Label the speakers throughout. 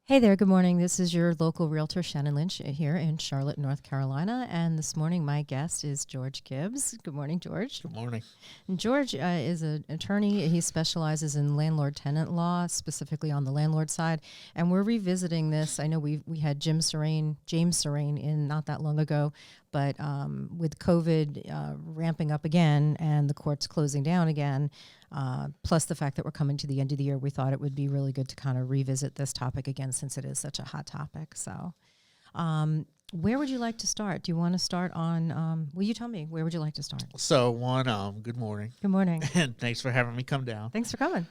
Speaker 1: Hey there, good morning. This is your local realtor, Shannon Lynch, here in Charlotte, North Carolina. And this morning, my guest is George Gibbs. Good morning, George.
Speaker 2: Good morning.
Speaker 1: And George is an attorney. He specializes in landlord-tenant law, specifically on the landlord side. And we're revisiting this. I know we had James Serene in not that long ago, but with COVID ramping up again and the courts closing down again, plus the fact that we're coming to the end of the year, we thought it would be really good to kind of revisit this topic again since it is such a hot topic. So where would you like to start? Do you want to start on, will you tell me, where would you like to start?
Speaker 2: So good morning.
Speaker 1: Good morning.
Speaker 2: And thanks for having me come down.
Speaker 1: Thanks for coming.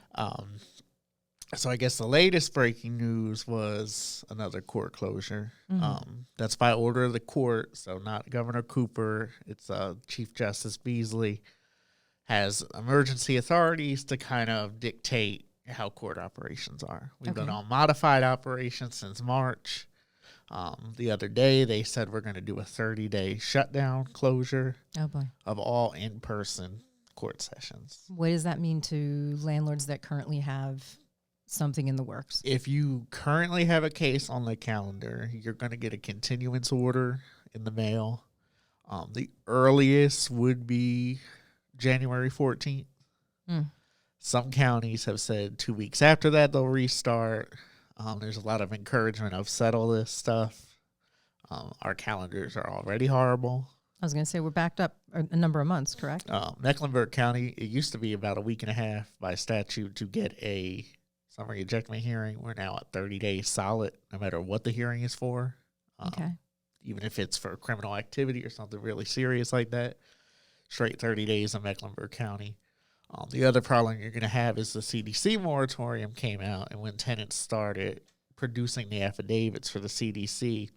Speaker 2: So I guess the latest breaking news was another court closure.
Speaker 1: Mm-hmm.
Speaker 2: That's by order of the court, so not Governor Cooper. It's Chief Justice Beasley has emergency authorities to kind of dictate how court operations are. We've been on modified operations since March. The other day, they said we're going to do a 30-day shutdown closure of all in-person court sessions.
Speaker 1: What does that mean to landlords that currently have something in the works?
Speaker 2: If you currently have a case on the calendar, you're going to get a continuance order in the mail. The earliest would be January 14th. Some counties have said 2 weeks after that they'll restart. There's a lot of encouragement of settle this stuff. Our calendars are already horrible.
Speaker 1: I was going to say we're backed up a number of months, correct?
Speaker 2: Mecklenburg County, it used to be about a week and a half by statute to get a summary ejectment hearing. We're now at 30 days solid, no matter what the hearing is for. Even if it's for criminal activity or something really serious like that, straight 30 days in Mecklenburg County. The other problem you're going to have is the CDC moratorium came out, and when tenants started producing the affidavits for the CDC,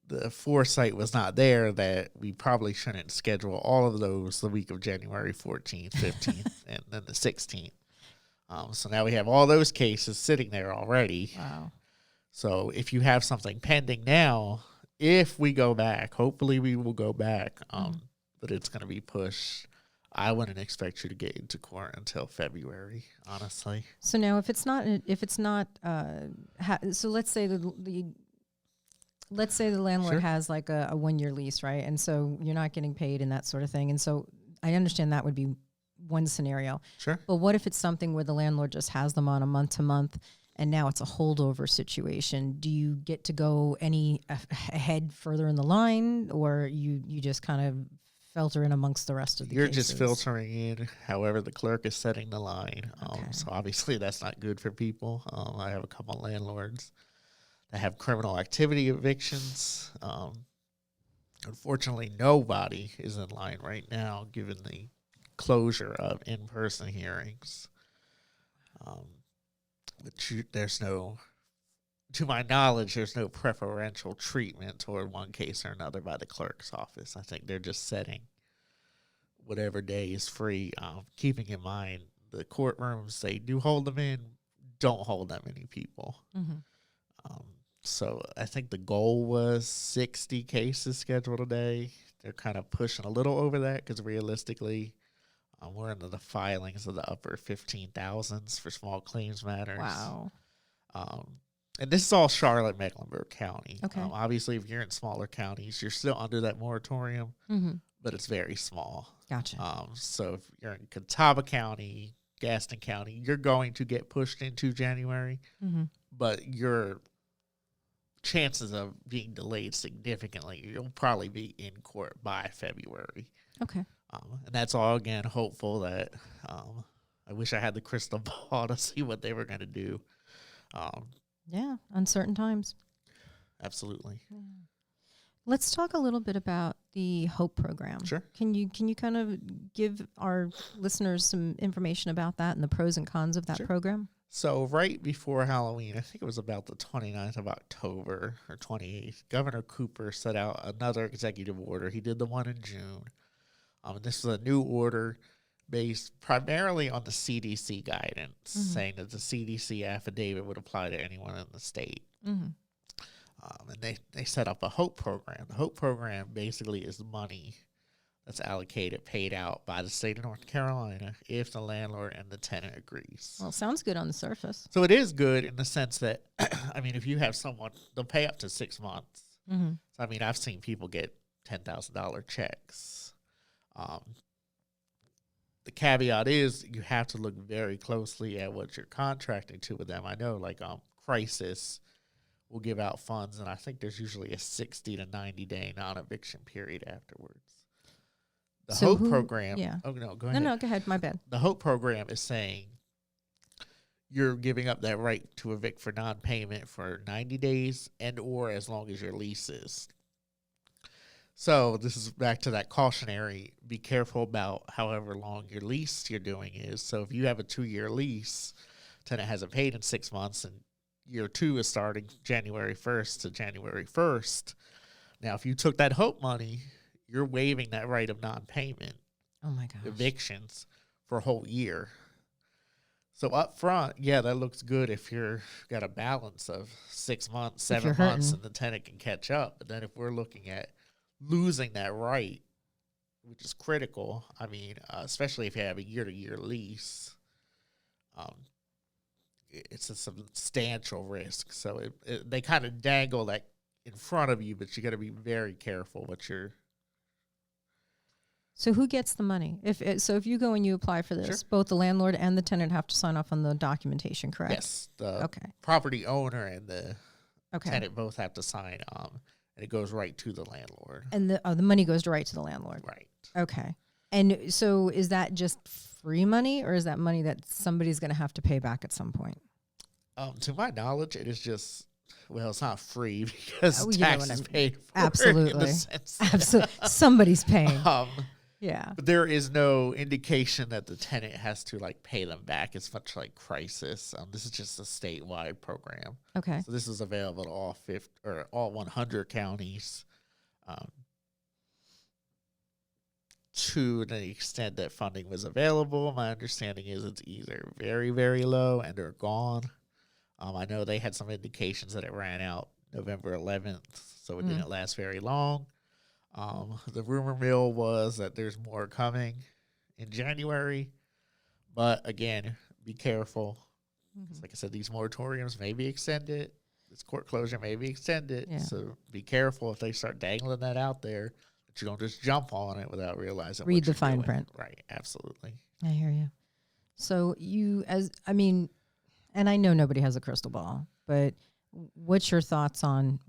Speaker 2: the foresight was not there that we probably shouldn't schedule all of those the week of January 14th, 15th, and then the 16th. So now we have all those cases sitting there already.
Speaker 1: Wow.
Speaker 2: So if you have something pending now, if we go back, hopefully we will go back, but it's going to be pushed. I wouldn't expect you to get into court until February, honestly.
Speaker 1: So now, if it's not, so let's say let's say the landlord has like a 1 year lease, right? And so you're not getting paid and that sort of thing. And so I understand that would be one scenario.
Speaker 2: Sure.
Speaker 1: But what if it's something where the landlord just has them on a month to month, and now it's a holdover situation? Do you get to go any ahead further in the line, or you just kind of filter in amongst the rest of the
Speaker 2: You're
Speaker 1: cases?
Speaker 2: just filtering in however the clerk is setting the line. So obviously that's not good for people. I have a couple of landlords that have criminal activity evictions. Unfortunately, nobody is in line right now given the closure of in-person hearings. There's no, to my knowledge, there's no preferential treatment toward one case or another by the clerk's office. I think they're just setting whatever day is free, keeping in mind the courtrooms they do hold them in don't hold that many people. So I think the goal was 60 cases scheduled a day. They're kind of pushing a little over that because realistically, we're into the filings of the upper 15,000s for small claims matters.
Speaker 1: Wow.
Speaker 2: And this is all Charlotte, Mecklenburg County.
Speaker 1: Okay.
Speaker 2: Obviously, if you're in smaller counties, you're still under that moratorium, but it's very small.
Speaker 1: Gotcha.
Speaker 2: So if you're in Catawba County, Gaston County, you're going to get pushed into January, but your chances of being delayed significantly, you'll probably be in court by February.
Speaker 1: Okay.
Speaker 2: And that's all, again, hopeful that I wish I had the crystal ball to see what they were going to do.
Speaker 1: Yeah, uncertain times.
Speaker 2: Absolutely.
Speaker 1: Yeah. Let's talk a little bit about the HOPE program.
Speaker 2: Sure.
Speaker 1: Can you kind of give our listeners some information about that and the pros and cons of that program?
Speaker 2: So right before Halloween, I think it was about the 29th of October or 28th, Governor Cooper set out another executive order. He did the one in June. And this is a new order based primarily on the CDC guidance, saying that the CDC affidavit would apply to anyone in the state. And they set up a HOPE program. The HOPE program basically is money that's allocated, paid out by the state of North Carolina if the landlord and the tenant agrees.
Speaker 1: Well, sounds good on the surface.
Speaker 2: So it is good in the sense that, I mean, if you have someone, they'll pay up to 6 months.
Speaker 1: Mm-hmm.
Speaker 2: So, I mean, I've seen people get $10,000 checks. The caveat is you have to look very closely at what you're contracting to with them. I know, like, Crisis will give out funds, and I think there's usually a 60 to 90-day non-eviction period afterwards. The HOPE program.
Speaker 1: Yeah.
Speaker 2: Oh, no, go ahead.
Speaker 1: No, go ahead. My bad.
Speaker 2: The HOPE program is saying you're giving up that right to evict for non-payment for 90 days and or as long as your lease is. So this is back to that cautionary, be careful about however long your lease you're doing is. So if you have a 2-year lease, tenant hasn't paid in 6 months, and year 2 is starting January 1st to January 1st. Now, if you took that HOPE money, you're waiving that right of non-payment.
Speaker 1: Oh, my gosh.
Speaker 2: Evictions for a whole year. So up front, yeah, that looks good if you're got a balance of 6 months, 7 months, and the tenant can catch up. But then if we're looking at losing that right, which is critical, I mean, especially if you have a year-to-year lease, it's a substantial risk. So they kind of dangle that in front of you, but you got to be very careful what you're.
Speaker 1: So who gets the money? If you go and you apply for this,
Speaker 2: Sure.
Speaker 1: Both the landlord and the tenant have to sign off on the documentation, correct?
Speaker 2: Yes, the property owner and the tenant both have to sign, and it goes right to the landlord.
Speaker 1: And the money goes right to the landlord.
Speaker 2: Right.
Speaker 1: Okay. And so is that just free money, or is that money that somebody's going to have to pay back at some point?
Speaker 2: To my knowledge, it is just, well, it's not free because taxes paid for.
Speaker 1: Absolutely.
Speaker 2: In the sense
Speaker 1: Absolutely. Somebody's paying.
Speaker 2: Yeah. But there is no indication that the tenant has to like pay them back. It's much like Crisis. This is just a statewide program.
Speaker 1: Okay.
Speaker 2: So this is available to all 100 counties. To the extent that funding was available, my understanding is it's either very, very low and they're gone. I know they had some indications that it ran out November 11th, so it didn't last very long. The rumor mill was that there's more coming in January, but again, be careful. Like I said, these moratoriums may be extended. This court closure may be extended. Yeah. So be careful if they start dangling that out there, that you don't just jump on it without realizing.
Speaker 1: Read the fine print.
Speaker 2: Right, absolutely.
Speaker 1: I hear you. So and I know nobody has a crystal ball, but what's your thoughts on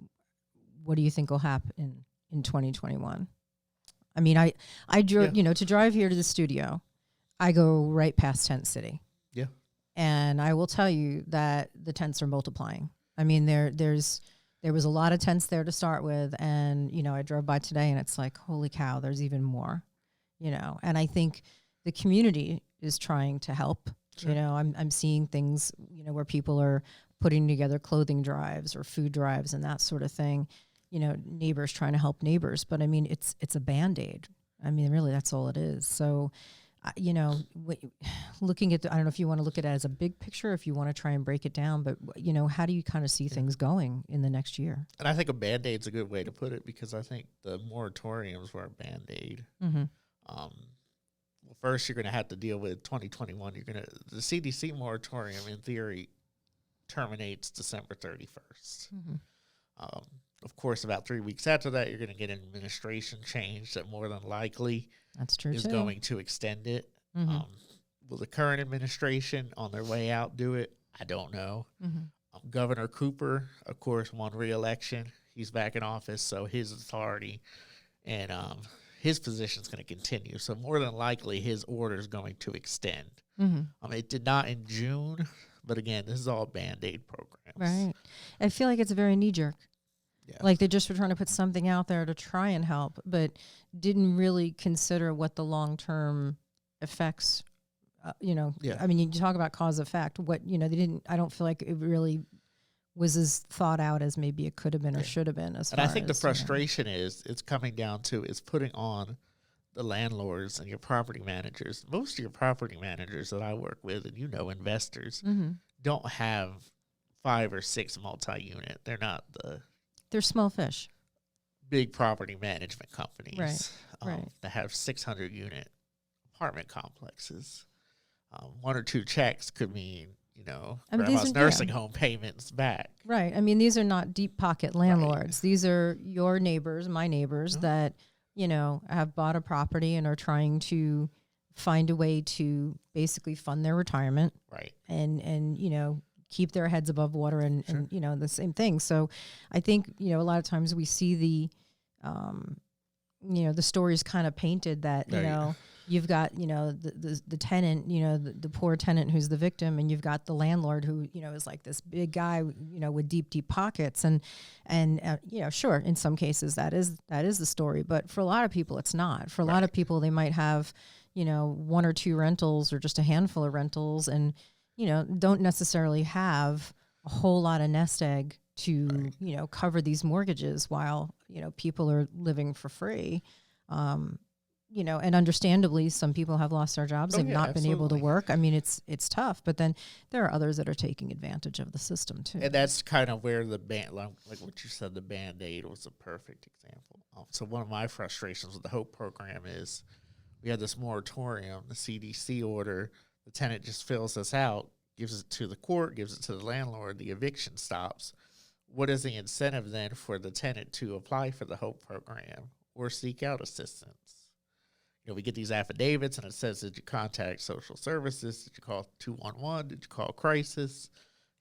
Speaker 1: what do you think will happen in 2021? I mean, I drove, to drive here to the studio, I go right past Tent City.
Speaker 2: Yeah.
Speaker 1: And I will tell you that the tents are multiplying. I mean, there was a lot of tents there to start with. And, I drove by today and it's like, holy cow, there's even more, and I think the community is trying to help. Sure. I'm seeing things, where people are putting together clothing drives or food drives and that sort of thing. Neighbors trying to help neighbors, but I mean, it's a Band-Aid. I mean, really, that's all it is. So, looking at I don't know if you want to look at it as a big picture, if you want to try and break it down, but how do you kind of see things going in the next year?
Speaker 2: And I think a Band-Aid's a good way to put it, because I think the moratoriums were a Band-Aid. Well, first you're going to have to deal with 2021. The CDC moratorium, in theory, terminates December 31st. Of course, about 3 weeks after that, you're going to get an administration change that more than likely is going to extend it. Will the current administration on their way out do it? I don't know. Governor Cooper, of course, won re-election. He's back in office, so his authority and his position is going to continue. So more than likely, his order is going to extend. It did not in June, but again, this is all Band-Aid programs.
Speaker 1: Right. I feel like it's a very knee-jerk. Yeah. Like they just were trying to put something out there to try and help, but didn't really consider what the long-term effects, I mean, you talk about cause effect, they didn't, I don't feel like it really was as thought out as maybe it could have been or should have been. And
Speaker 2: I think the frustration is it's coming down to is putting on the landlords and your property managers. Most of your property managers that I work with, and investors, don't have 5 or 6 multi-unit. They're not
Speaker 1: They're small fish.
Speaker 2: big property management companies
Speaker 1: Right.
Speaker 2: that have 600 unit apartment complexes. One or two checks could mean,
Speaker 1: I mean,
Speaker 2: grandma's nursing home payments back.
Speaker 1: Right. I mean, these are not deep pocket landlords.
Speaker 2: Right.
Speaker 1: These are your neighbors, my neighbors that, have bought a property and are trying to find a way to basically fund their retirement.
Speaker 2: Right.
Speaker 1: And keep their heads above water and the same thing. So I think, a lot of times we see the stories kind of painted that, you've got, the tenant, the poor tenant who's the victim, and you've got the landlord who, is like this big guy, with deep pockets. And sure, in some cases that is the story. But for a lot of people, it's not. For a lot of people, they might have, one or two rentals or just a handful of rentals and, don't necessarily have a whole lot of nest egg to, cover these mortgages while, people are living for free. And understandably, some people have lost their jobs. They've not been able to work. I mean, it's tough, but then there are others that are taking advantage of the system too.
Speaker 2: And that's kind of where the like what you said, the Band-Aid was a perfect example. So one of my frustrations with the HOPE program is we had this moratorium, the CDC order. The tenant just fills us out, gives it to the court, gives it to the landlord, the eviction stops. What is the incentive then for the tenant to apply for the HOPE program or seek out assistance? We get these affidavits and it says, did you contact social services? Did you call 211? Did you call crisis?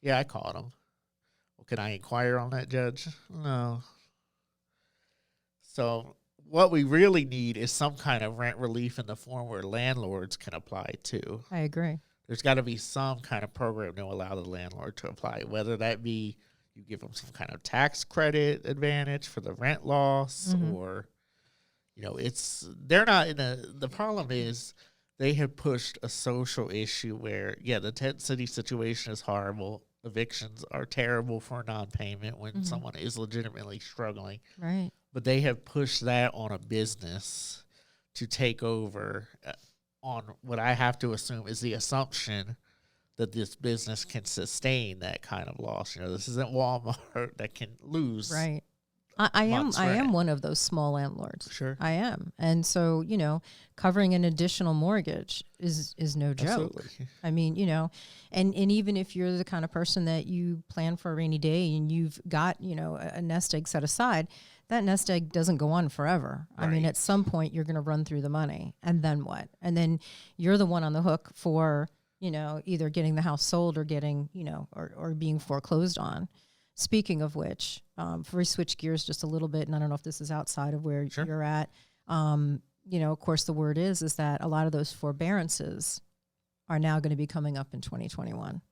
Speaker 2: Yeah, I called them. Well, can I inquire on that, Judge? No. So what we really need is some kind of rent relief in the form where landlords can apply to.
Speaker 1: I agree.
Speaker 2: There's got to be some kind of program to allow the landlord to apply, whether that be you give them some kind of tax credit advantage for the rent loss or, they're not in the problem is they have pushed a social issue where, the tent city situation is horrible. Evictions are terrible for non-payment when someone is legitimately struggling.
Speaker 1: Right.
Speaker 2: But they have pushed that on a business to take over on what I have to assume is the assumption that this business can sustain that kind of loss. This isn't Walmart that can lose.
Speaker 1: Right. I am one of those small landlords.
Speaker 2: Sure.
Speaker 1: I am. And so, covering an additional mortgage is no joke.
Speaker 2: Absolutely.
Speaker 1: I mean, and even if you're the kind of person that you plan for a rainy day and you've got, a nest egg set aside, that nest egg doesn't go on forever. Right. I mean, at some point you're going to run through the money, and then what? And then you're the one on the hook for, either getting the house sold or getting, or being foreclosed on. Speaking of which, before we switch gears just a little bit, and I don't know if this is outside of where you're at, of course the word is that a lot of those forbearances are now going to be coming up in 2021.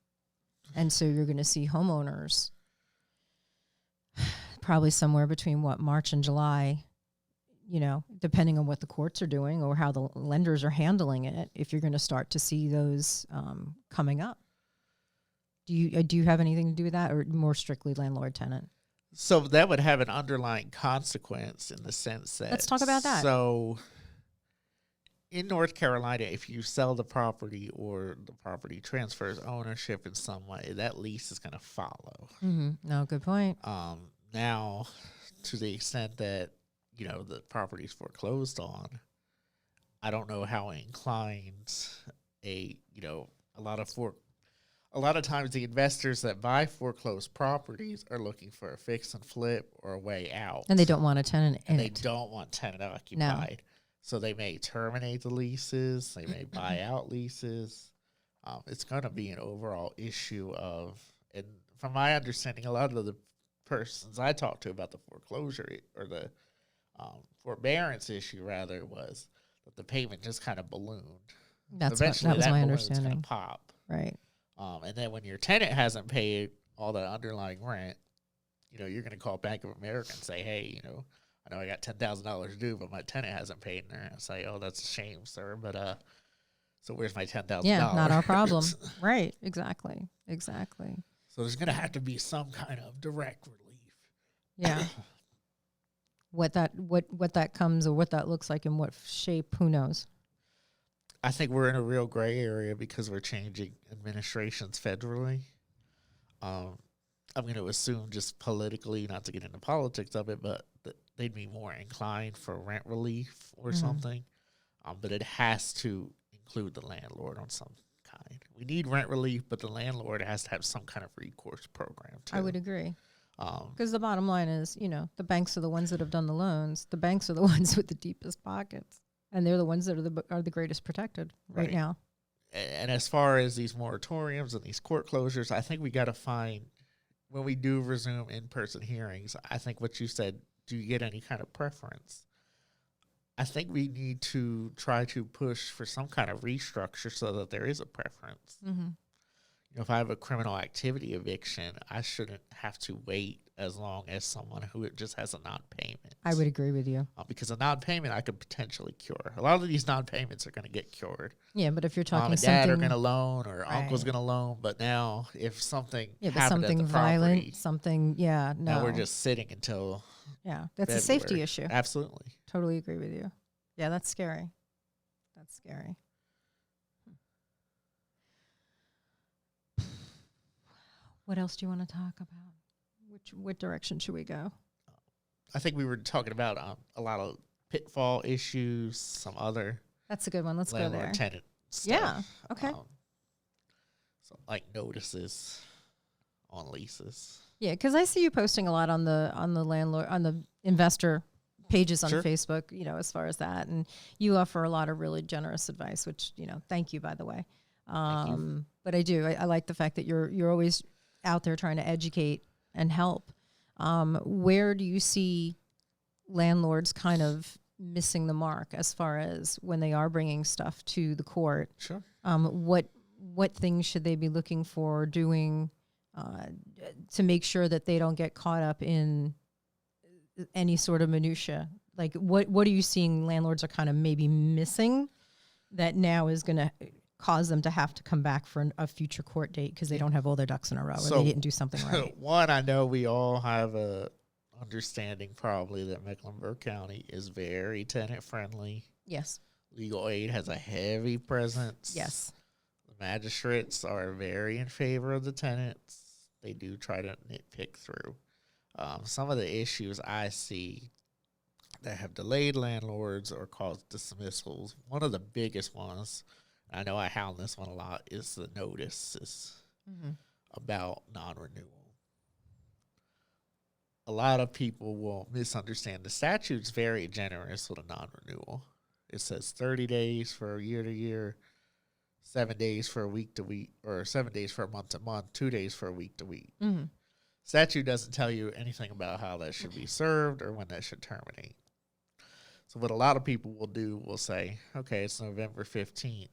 Speaker 1: And so you're going to see homeowners probably somewhere between March and July, depending on what the courts are doing or how the lenders are handling it, if you're going to start to see those coming up. Do you have anything to do with that, or more strictly landlord tenant?
Speaker 2: So that would have an underlying consequence in the sense that...
Speaker 1: Let's talk about that.
Speaker 2: So in North Carolina, if you sell the property or the property transfers ownership in some way, that lease is going to follow.
Speaker 1: Mm-hmm. No, good point.
Speaker 2: Now, to the extent that, the property is foreclosed on, I don't know how inclined a lot of times the investors that buy foreclosed properties are looking for a fix and flip or a way out.
Speaker 1: And they don't want a tenant in it.
Speaker 2: They don't want tenant occupied. No. So they may terminate the leases. They may buy out leases. It's going to be an overall issue of, and from my understanding, a lot of the persons I talked to about the foreclosure or the forbearance issue, rather, was that the payment just kind of ballooned.
Speaker 1: That was my understanding.
Speaker 2: Going to pop.
Speaker 1: Right.
Speaker 2: And then when your tenant hasn't paid all the underlying rent, you're going to call Bank of America and say, hey, I know I got $10,000 due, but my tenant hasn't paid. And they're going to say, oh, that's a shame, sir. But so where's my $10,000?
Speaker 1: Yeah, not our problem. Right. Exactly.
Speaker 2: So there's going to have to be some kind of direct relief.
Speaker 1: Yeah. What that comes or what that looks like in what shape, who knows?
Speaker 2: I think we're in a real gray area because we're changing administrations federally. A I'm going to assume just politically, not to get into politics of it, but they'd be more inclined for rent relief or something. But it has to include the landlord on some kind. We need rent relief, but the landlord has to have some kind of recourse program too.
Speaker 1: I would agree. Because the bottom line is, the banks are the ones that have done the loans. The banks are the ones with the deepest pockets, and they're the ones that are the greatest protected right now.
Speaker 2: And as far as these moratoriums and these court closures, I think we got to find, when we do resume in-person hearings, I think what you said, do you get any kind of preference? I think we need to try to push for some kind of restructure so that there is a preference.
Speaker 1: Mm-hmm.
Speaker 2: If I have a criminal activity eviction, I shouldn't have to wait as long as someone who just has a non-payment.
Speaker 1: I would agree with you.
Speaker 2: Because a non-payment I could potentially cure. A lot of these non-payments are going to get cured.
Speaker 1: Yeah, but if you're talking
Speaker 2: Mom and
Speaker 1: something,
Speaker 2: dad are going to loan, or uncle's going to loan. But now, if something happened
Speaker 1: something
Speaker 2: at the
Speaker 1: violent,
Speaker 2: property,
Speaker 1: something, no.
Speaker 2: Now we're just sitting until
Speaker 1: that's
Speaker 2: February.
Speaker 1: A safety issue.
Speaker 2: Absolutely.
Speaker 1: Totally agree with you. Yeah, that's scary. That's scary. What else do you want to talk about? What direction should we go?
Speaker 2: I think we were talking about a lot of pitfall issues, some other.
Speaker 1: That's a good one. Let's go there.
Speaker 2: Tenant stuff.
Speaker 1: Yeah. Okay.
Speaker 2: So like notices on leases.
Speaker 1: Yeah, because I see you posting a lot on the landlord, on the investor pages on Facebook. As far as that, and you offer a lot of really generous advice, which thank you, by the way. But I like the fact that you're always out there trying to educate and help. Where do you see landlords kind of missing the mark as far as when they are bringing stuff to the court?
Speaker 2: Sure.
Speaker 1: What things should they be looking for, doing to make sure that they don't get caught up in any sort of minutia? Like, what are you seeing landlords are kind of maybe missing that now is going to cause them to have to come back for a future court date because they don't have all their ducks in a row, or they didn't do something right?
Speaker 2: One, I know we all have a understanding probably that Mecklenburg County is very tenant friendly.
Speaker 1: Yes.
Speaker 2: Legal aid has a heavy presence.
Speaker 1: Yes.
Speaker 2: The magistrates are very in favor of the tenants. They do try to nitpick through. Some of the issues I see that have delayed landlords or caused dismissals, one of the biggest ones, I know I hound this one a lot, is the notices about non-renewal. A lot of people will misunderstand. The statute's very generous with a non-renewal. It says 30 days for year to year, 7 days for a week to week, or 7 days for a month to month, 2 days for a week to week. Mm-hmm. Statute doesn't tell you anything about how that should be served or when that should terminate. So what a lot of people will say, okay, it's November 15th.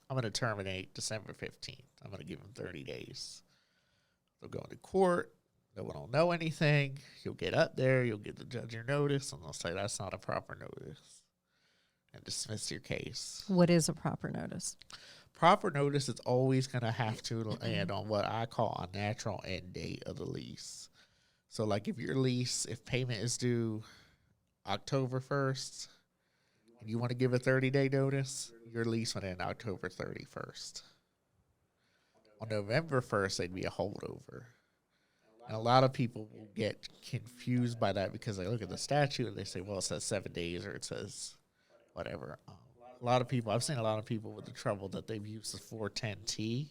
Speaker 2: I'm going to terminate December 15th. I'm going to give them 30 days. They'll go into court. No one will know anything. You'll get up there. You'll give the judge your notice, and they'll say that's not a proper notice and dismiss your case.
Speaker 1: What is a proper notice?
Speaker 2: Proper notice is always going to have to land on what I call a natural end date of the lease. So, like if your lease, if payment is due October 1st, and you want to give a 30-day notice, your lease would end October 31st. On November 1st, they'd be a holdover. And a lot of people will get confused by that because they look at the statute and they say, well, it says 7 days or it says whatever. I've seen a lot of people with the trouble that they've used the 410T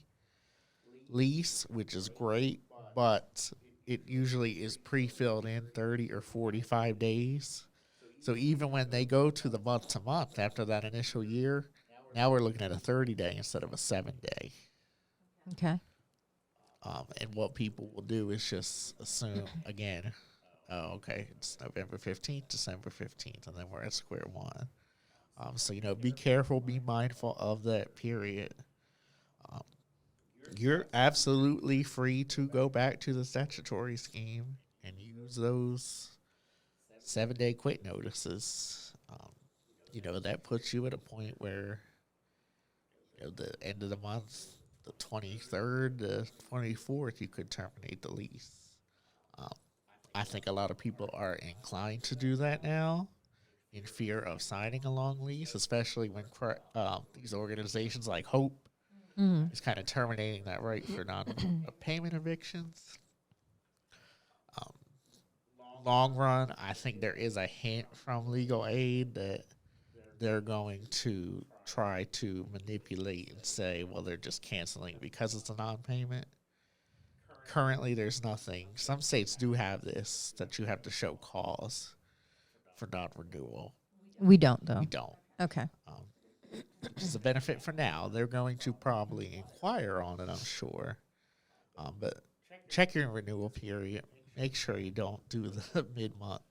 Speaker 2: lease, which is great, but it usually is pre-filled in 30 or 45 days. So even when they go to the month-to-month after that initial year, now we're looking at a 30-day instead of a 7-day.
Speaker 1: Okay.
Speaker 2: And what people will do is just assume, again, okay, it's November 15th, December 15th, and then we're at square one. So, be careful, be mindful of that period. You're absolutely free to go back to the statutory scheme and use those 7-day quit notices. That puts you at a point where, the end of the month, the 23rd, the 24th, you could terminate the lease. I think a lot of people are inclined to do that now in fear of signing a long lease, especially when these organizations like Hope is kind of terminating that right for non-payment evictions. Long run, I think there is a hint from legal aid that they're going to try to manipulate and say, well, they're just canceling because it's a non-payment. Currently, there's nothing. Some states do have this, that you have to show cause for non-renewal.
Speaker 1: We don't, though.
Speaker 2: We don't.
Speaker 1: Okay.
Speaker 2: Which is a benefit for now. They're going to probably inquire on it, I'm sure. But check your renewal period. Make sure you don't do the mid-month.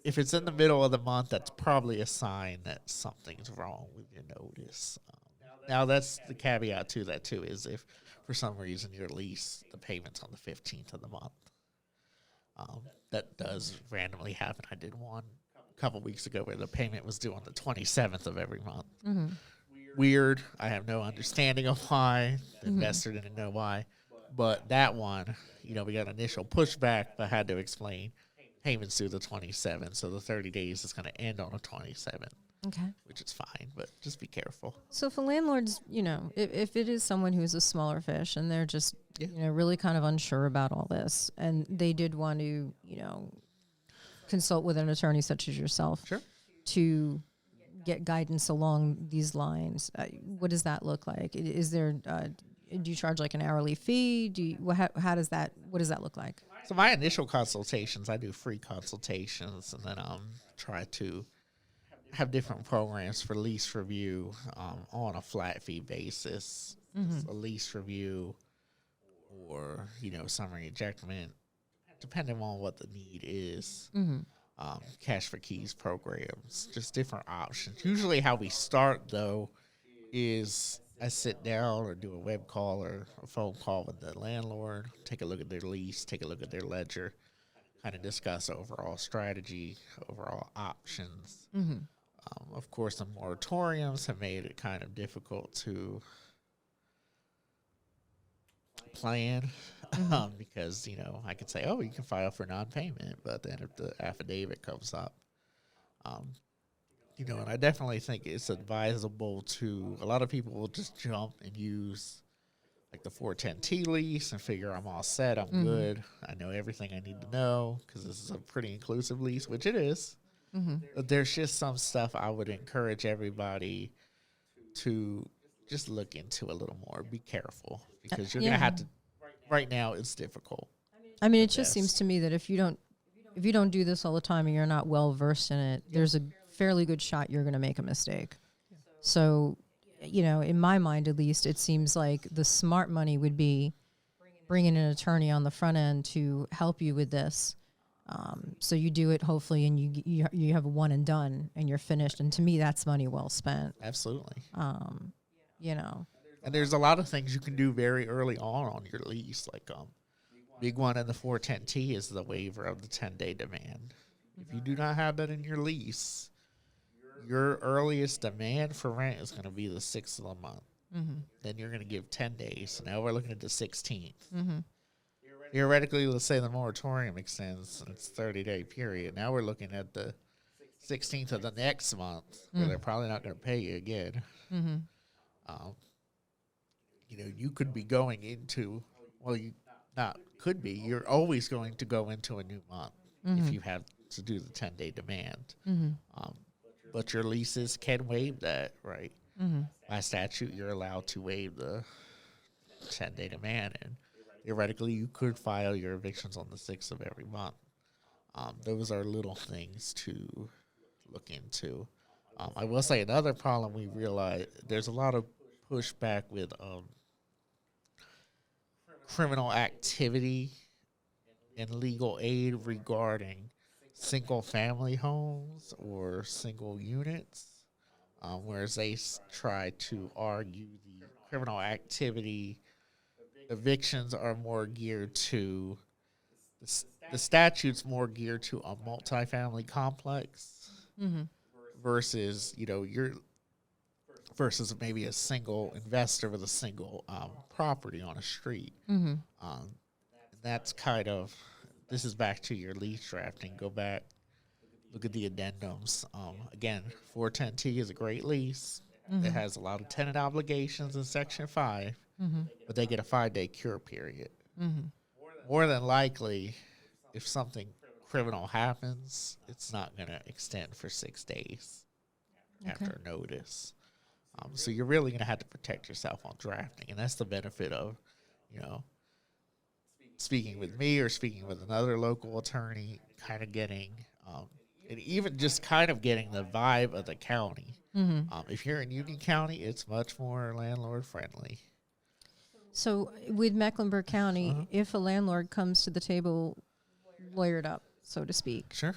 Speaker 2: If it's in the middle of the month, that's probably a sign that something's wrong with your notice. Now, that's the caveat to that, too, is if for some reason your lease, the payment's on the 15th of the month. That does randomly happen. I did one a couple weeks ago where the payment was due on the 27th of every month.
Speaker 1: Mm-hmm.
Speaker 2: Weird. I have no understanding of why. The investor didn't know why. But that one, we got initial pushback, but had to explain payments due the 27th. So the 30 days is going to end on the 27th.
Speaker 1: Okay.
Speaker 2: Which is fine, but just be careful.
Speaker 1: So for landlords, if it is someone who's a smaller fish and they're just, really kind of unsure about all this, and they did want to, consult with an attorney such as yourself to get guidance along these lines, what does that look like? Is there, do you charge like an hourly fee? How does that, what does that look like?
Speaker 2: So my initial consultations, I do free consultations, and then try to have different programs for lease review on a flat fee basis. A lease review or, summary ejectment, depending on what the need is. Cash for keys programs, just different options. Usually how we start, though, is I sit down or do a web call or a phone call with the landlord, take a look at their lease, take a look at their ledger, kind of discuss overall strategy, overall options. Of course, the moratoriums have made it kind of difficult to plan because, I could say, oh, you can file for non-payment, but then if the affidavit comes up, and I definitely think it's advisable to, a lot of people will just jump and use like the 410T lease and figure I'm all set, I'm good, I know everything I need to know because this is a pretty inclusive lease, which it is. But there's just some stuff I would encourage everybody to just look into a little more. Be careful because you're going to have to, right now it's difficult.
Speaker 1: I mean, it just seems to me that if you don't do this all the time and you're not well versed in it, there's a fairly good shot you're going to make a mistake. So, in my mind at least, it seems like the smart money would be bringing an attorney on the front end to help you with this. So you do it hopefully, and you have a one and done, and you're finished. And to me, that's money well spent.
Speaker 2: Absolutely.
Speaker 1: And
Speaker 2: there's a lot of things you can do very early on your lease. Like big one in the 410T is the waiver of the 10-day demand. If you do not have that in your lease, your earliest demand for rent is going to be the 6th of the month. Then you're going to give 10 days. So now we're looking at the 16th. Theoretically, let's say the moratorium extends, it's a 30-day period. Now we're looking at the 16th of the next month, where they're probably not going to pay you again. You could be going into, you're always going to go into a new month if you have to do the 10-day demand. But your leases can waive that, right? By statute, you're allowed to waive the 10-day demand, and theoretically, you could file your evictions on the 6th of every month. Those are little things to look into. I will say another problem we realize, there's a lot of pushback with criminal activity and legal aid regarding single-family homes or single units, whereas they try to argue the criminal activity evictions are more geared to the statute's more geared to a multifamily complex versus versus maybe a single investor with a single property on a street. That's kind of, this is back to your lease drafting. Go back, look at the addendums. Again, 410T is a great lease. that has a lot of tenant obligations in Section 5, but they get a 5-day cure period. More than likely, if something criminal happens, it's not going to extend for 6 days after notice. So you're really going to have to protect yourself on drafting, and that's the benefit of, you know, speaking with me or speaking with another local attorney, kind of getting, and even just kind of getting the vibe of the county. If you're in Union County, it's much more landlord friendly.
Speaker 1: So with Mecklenburg County, if a landlord comes to the table lawyered up, so to speak,
Speaker 2: Sure.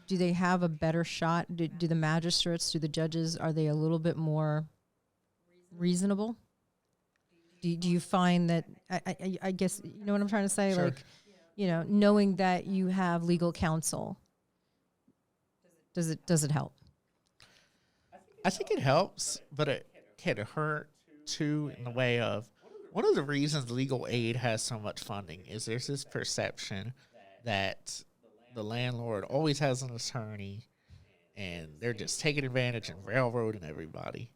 Speaker 1: do they have a better shot? Do the magistrates, do the judges, are they a little bit more reasonable? Do you find that, I guess, you know what I'm trying to say?
Speaker 2: Sure.
Speaker 1: Like, you know, knowing that you have legal counsel, does it help?
Speaker 2: I think it helps, but it can hurt too, in the way of, one of the reasons legal aid has so much funding is there's this perception that the landlord always has an attorney and they're just taking advantage and railroading everybody.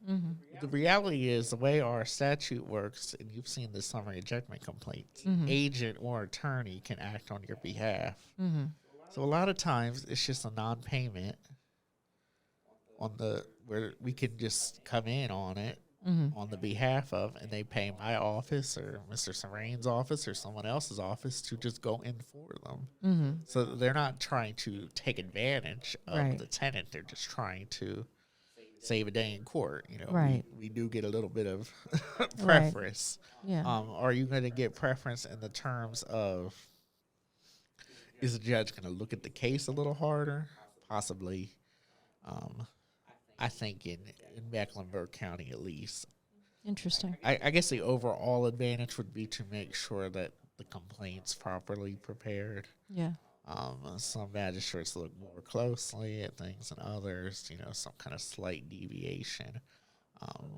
Speaker 2: The reality is, the way our statute works, and you've seen the summary ejectment complaints, agent or attorney can act on your behalf. So a lot of times it's just a non-payment on where we can just come in on it on the behalf of, and they pay my office or Mr. Serane's office or someone else's office to just go in for them. So they're not trying to take advantage of the tenant. They're just trying to save a day in court. You know, we do get a little bit of preference. Are you going to get preference in the terms of, is the judge going to look at the case a little harder? Possibly. I think in Mecklenburg County, at least.
Speaker 1: Interesting.
Speaker 2: I guess the overall advantage would be to make sure that the complaint's properly prepared. Some magistrates look more closely at things than others, you know, some kind of slight deviation.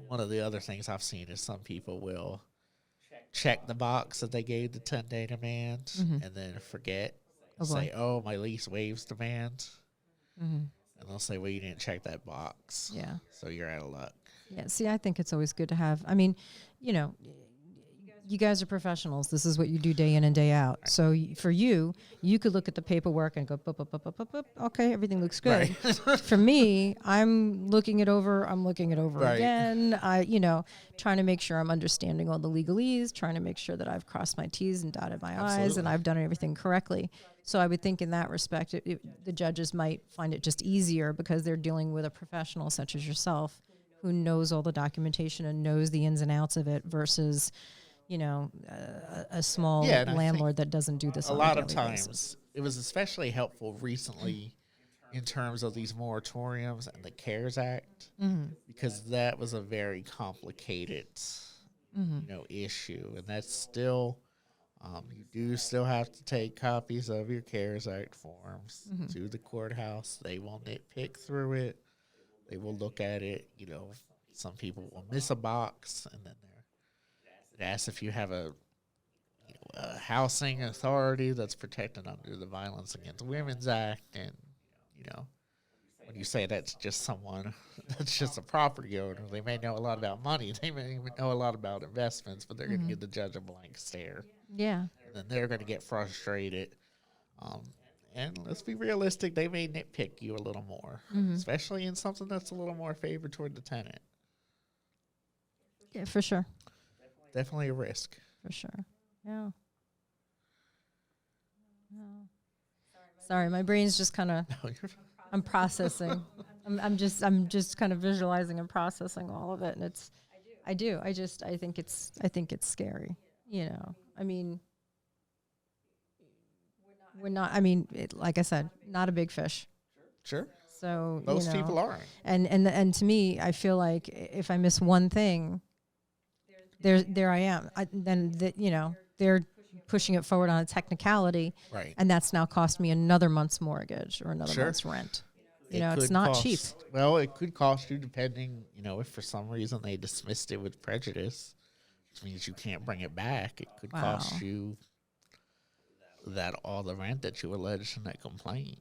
Speaker 2: One of the other things I've seen is some people will check the box that they gave the 10-day demand and then forget. Say, oh, my lease waives demand. And they'll say, well, you didn't check that box. So you're out of luck.
Speaker 1: See, I think it's always good to have, I mean, you know, you guys are professionals. This is what you do day in and day out. So for you could look at the paperwork and go, bup, bup, bup, bup, bup, bup. Okay, everything looks good. For me, I'm looking it over again. You know, trying to make sure I'm understanding all the legalese, trying to make sure that I've crossed my T's and dotted my I's and I've done everything correctly. So I would think in that respect, the judges might find it just easier because they're dealing with a professional such as yourself who knows all the documentation and knows the ins and outs of it versus, you know, a small landlord that doesn't do this on a daily basis. A lot of times,
Speaker 2: it was especially helpful recently in terms of these moratoriums and the CARES Act, because that was a very complicated, you know, issue, and that's still. You do still have to take copies of your CARES Act forms to the courthouse. They will nitpick through it. They will look at it. You know, some people will miss a box, and then it asks if you have a housing authority that's protected under the Violence Against Women's Act. And, you know, when you say that's just someone, that's just a property owner, they may know a lot about money. They may even know a lot about investments, but they're going to give the judge a blank stare. And then they're going to get frustrated. And let's be realistic, they may nitpick you a little more, especially in something that's a little more favored toward the tenant.
Speaker 1: Yeah, for sure.
Speaker 2: Definitely a risk.
Speaker 1: For sure. Yeah. Sorry, my brain's just kind of, I'm processing. I'm just kind of visualizing and processing all of it. And I think it's scary, you know. I mean, we're not, like I said, not a big fish.
Speaker 2: Sure.
Speaker 1: So
Speaker 2: most people aren't.
Speaker 1: And to me, I feel like if I miss one thing, there I am. They're pushing it forward on a technicality, and that's now cost me another month's mortgage or another month's rent. You know, it's not cheap.
Speaker 2: Well, it could cost you, depending, you know, if for some reason they dismissed it with prejudice, which means you can't bring it back. It could cost you that all the rent that you alleged in that complaint.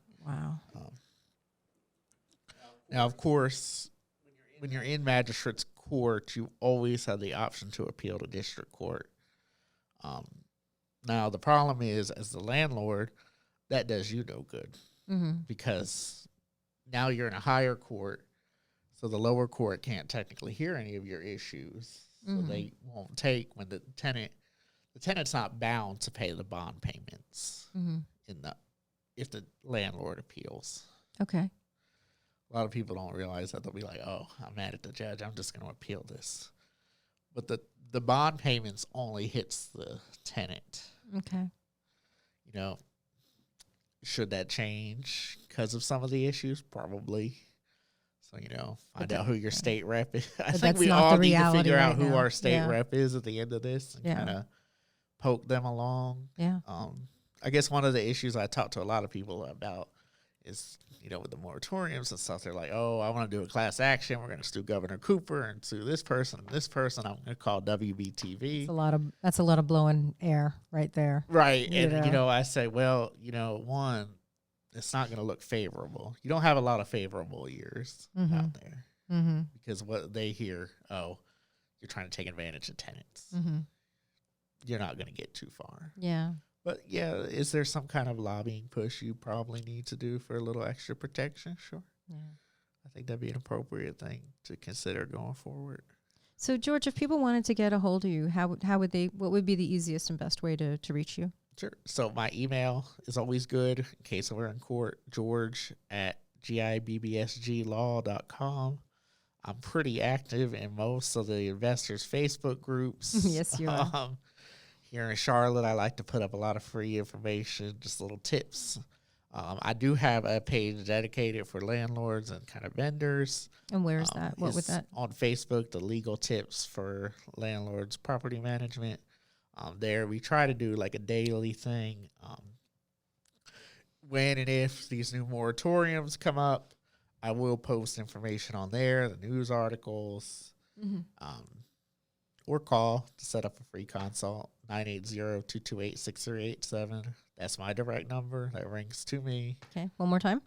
Speaker 2: Now, of course, when you're in magistrate's court, you always have the option to appeal to district court. Now, the problem is, as the landlord, that does you no good because now you're in a higher court, so the lower court can't technically hear any of your issues. So they won't take when the tenant's not bound to pay the bond payments if the landlord appeals.
Speaker 1: Okay.
Speaker 2: A lot of people don't realize that. They'll be like, oh, I'm mad at the judge, I'm just going to appeal this. But the bond payments only hits the tenant.
Speaker 1: Okay.
Speaker 2: You know, should that change because of some of the issues? Probably. So, find out who your state rep is. I think we all need to figure out who our state rep is at the end of this and kind of poke them along.
Speaker 1: Yeah.
Speaker 2: I guess one of the issues I talk to a lot of people about is, with the moratoriums and stuff, they're like, oh, I want to do a class action. We're going to sue Governor Cooper and sue this person and this person. I'm going to call WBTV.
Speaker 1: That's a lot of blowing air right there.
Speaker 2: Right. And, I say, well, one, it's not going to look favorable. You don't have a lot of favorable years out there because what they hear, oh, you're trying to take advantage of tenants. You're not going to get too far.
Speaker 1: Yeah.
Speaker 2: But, yeah, is there some kind of lobbying push you probably need to do for a little extra protection? Sure. Yeah. I think that'd be an appropriate thing to consider going forward.
Speaker 1: So, George, if people wanted to get a hold of you, what would be the easiest and best way to reach you?
Speaker 2: Sure. So my email is always good in case we're in court, george@gibbsglaw.com. I'm pretty active in most of the investors' Facebook groups.
Speaker 1: Yes, you are.
Speaker 2: Here in Charlotte, I like to put up a lot of free information, just little tips. I do have a page dedicated for landlords and kind of vendors.
Speaker 1: And where is that? What was that?
Speaker 2: On Facebook, the legal tips for landlords, property management. There, we try to do like a daily thing. When and if these new moratoriums come up, I will post information on there, the news articles, or call to set up a free consult, 980-228-6387. That's my direct number. That rings to me.
Speaker 1: Okay, one more time.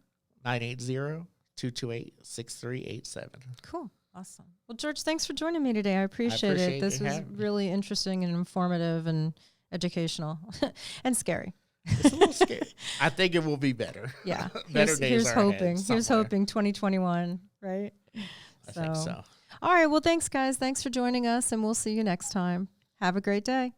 Speaker 2: 980-228-6387.
Speaker 1: Cool. Awesome. Well, George, thanks for joining me today. I appreciate it. This was really interesting and informative and educational and scary.
Speaker 2: It's a little scary. I think it will be better.
Speaker 1: Yeah.
Speaker 2: Better days are ahead.
Speaker 1: Here's hoping 2021, right?
Speaker 2: I think so.
Speaker 1: All right. Well, thanks, guys. Thanks for joining us, and we'll see you next time. Have a great day.